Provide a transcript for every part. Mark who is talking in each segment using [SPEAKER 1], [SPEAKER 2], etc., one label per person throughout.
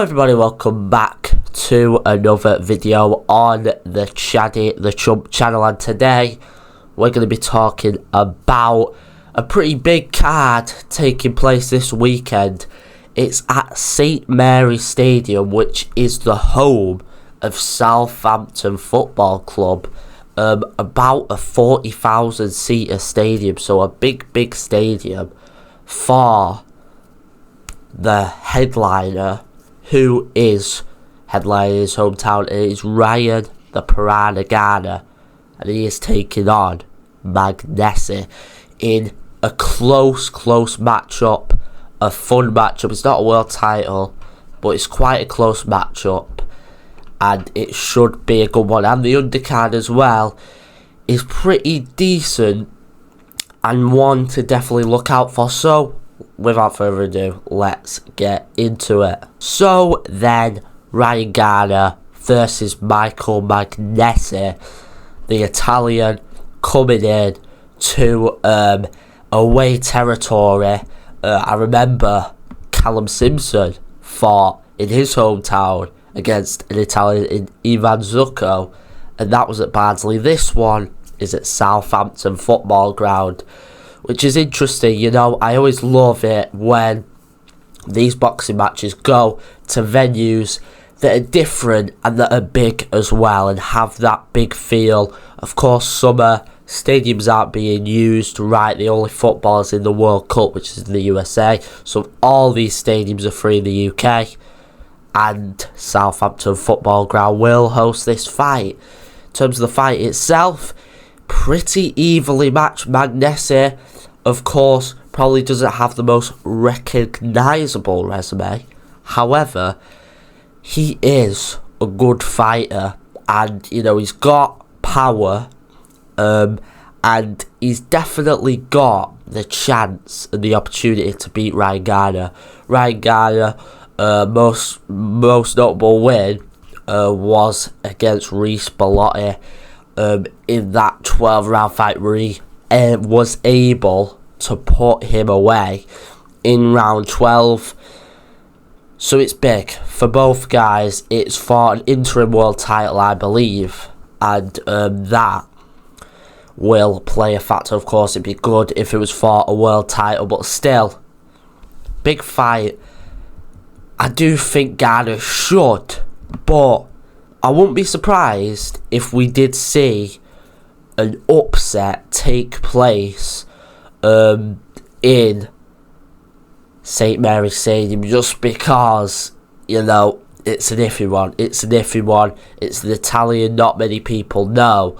[SPEAKER 1] Everybody, welcome back to another video on the ChaddyTheChump channel, and today we're going to be talking about a pretty big card taking place this weekend. It's at St Mary's Stadium, which is the home of Southampton Football Club. About a 40,000 seater stadium, so a big stadium for the headliner, who is headlining his hometown. It is Ryan the Piranha Garner, and he is taking on Magnesi in a close matchup, a fun matchup. It's not a world title, but it's quite a close matchup, and it should be a good one. And the undercard as well is pretty decent and one to definitely look out for. So without further ado, let's get into it. So then, Ryan Garner versus Michael Magnesi, the Italian, coming in to away territory. I remember Callum Simpson fought in his hometown against an Italian in Ivan Zucco, and that was at Barnsley. This one is at Southampton Football Ground, which is interesting. You know, I always love it when these boxing matches go to venues that are different and that are big as well and have that big feel. Of course, summer stadiums aren't being used, right? The only football is in the World Cup, which is in the USA. So all these stadiums are free in the UK, and Southampton Football Ground will host this fight. In terms of the fight itself, pretty evenly matched. Magnesi, of course, probably doesn't have the most recognisable resume. However, he is a good fighter, and you know, he's got power, and he's definitely got the chance and the opportunity to beat Ryan Garner. Ryan Garner, most notable win was against Reece Bellotti in that 12-round fight where he was able to put him away in round 12. So it's big for both guys. It's for an interim world title, I believe, and that will play a factor. Of course, it'd be good if it was for a world title, but still, big fight. I do think Garner should, but I wouldn't be surprised if we did see an upset take place in St Mary's Stadium, just because, you know, it's an iffy one. It's the Italian not many people know.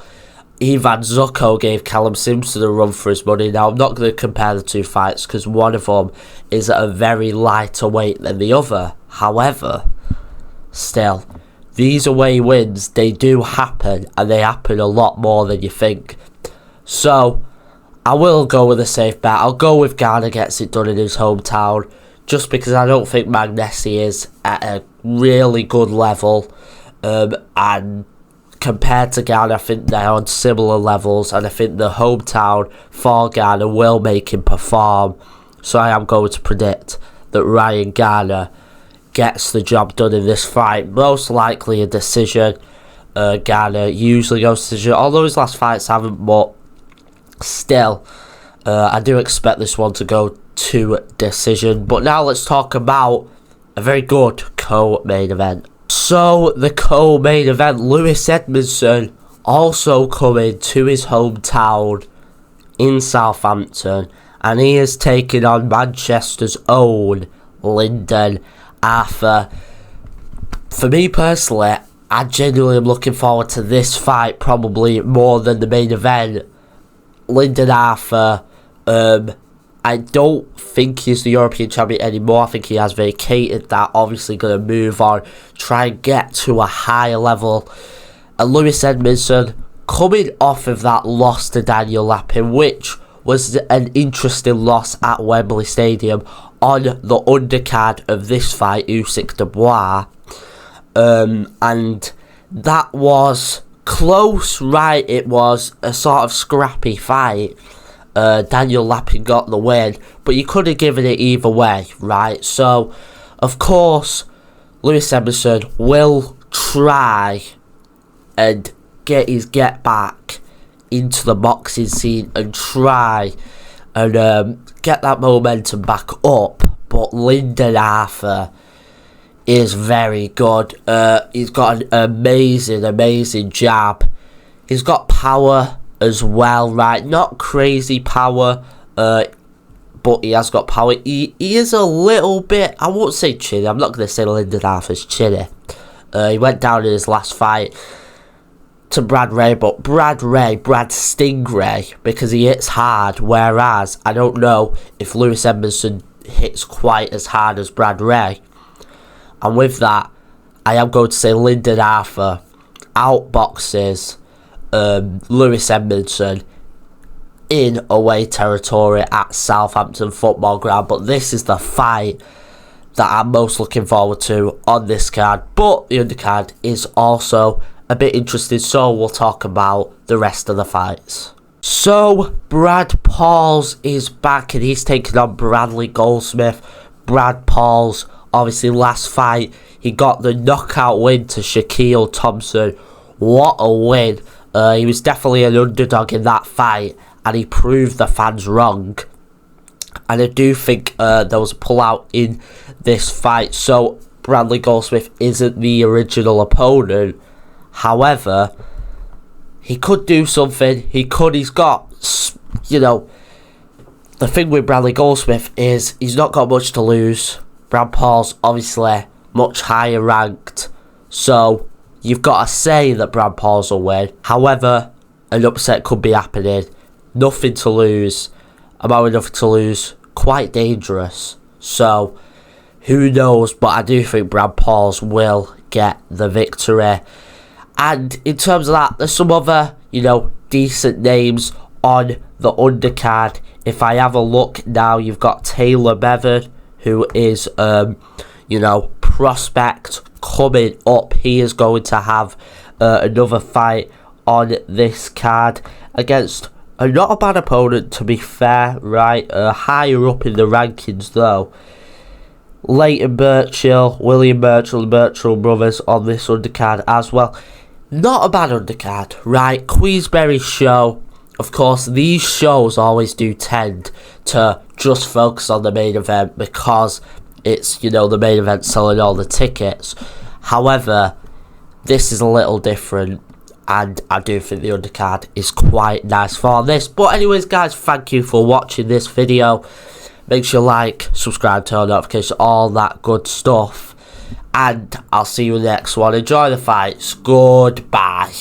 [SPEAKER 1] Ivan Zucco gave Callum Simpson a run for his money. Now, I'm not going to compare the two fights because one of them is at a very lighter weight than the other. However, still, these away wins, they do happen, and they happen a lot more than you think. So, I will go with a safe bet. I'll go with Garner gets it done in his hometown, just because I don't think Magnesi is at a really good level, and compared to Garner, I think they're on similar levels, and I think the hometown for Garner will make him perform. So I am going to predict that Ryan Garner gets the job done in this fight. Most likely a decision. Garner usually goes to decision, although his last fights haven't, but still, I do expect this one to go to decision. But now let's talk about a very good co-main event. So the co-main event, Lewis Edmondson also coming to his hometown in Southampton, and he is taking on Manchester's own Lyndon Arthur. For me personally, I genuinely am looking forward to this fight probably more than the main event. Lyndon Arthur, I don't think he's the European champion anymore. I think he has vacated that. Obviously going to move on, try and get to a higher level. And Lewis Edmondson, coming off of that loss to Daniel Lappin, which was an interesting loss at Wembley Stadium on the undercard of this fight, Usyk Dubois. And that was close, right? It was a sort of scrappy fight. Daniel Lappin got the win, but you could have given it either way, right? So, of course, Lewis Emerson will try and get back into the boxing scene and try and get that momentum back up. But Lyndon Arthur is very good. He's got an amazing jab. He's got power as well, right? Not crazy power, but he has got power. He is a little bit, I won't say chinny. I'm not going to say Lyndon Arthur's chinny. He went down in his last fight to Brad Ray, but Brad Stingray, because he hits hard, whereas I don't know if Lewis Emerson hits quite as hard as Brad Ray. And with that, I am going to say Lyndon Arthur outboxes Lewis Emerson in away territory at Southampton Football Ground. But this is the fight that I'm most looking forward to on this card. But the undercard is also a bit interesting, so we'll talk about the rest of the fights. So Brad Pauls is back and he's taking on Bradley Goldsmith. Brad Pauls, obviously last fight, he got the knockout win to Shaquille Thompson. What a win. He was definitely an underdog in that fight and he proved the fans wrong. And I do think there was a pullout in this fight, so Bradley Goldsmith isn't the original opponent. However, he could do something. He's got, you know, the thing with Bradley Goldsmith is he's not got much to lose. Brad Paul's obviously much higher ranked, so you've got to say that Brad Paul's will win. However, an upset could be happening. Nothing to lose. About nothing to lose. Quite dangerous. So, who knows? But I do think Brad Paul's will get the victory. And in terms of that, there's some other, decent names on the undercard. If I have a look now, you've got Taylor Bevan, who is, prospect coming up. He is going to have another fight on this card against not a bad opponent, to be fair, right? Higher up in the rankings, though. Leighton Birchall, William Birchall, the Birchall brothers on this undercard as well. Not a bad undercard, right? Queensberry show. Of course, these shows always do tend to just focus on the main event because it's, the main event selling all the tickets. However, this is a little different and I do think the undercard is quite nice for this. But anyways, guys, thank you for watching this video. Make sure you like, subscribe, turn on notifications, all that good stuff. And I'll see you in the next one. Enjoy the fights. Goodbye.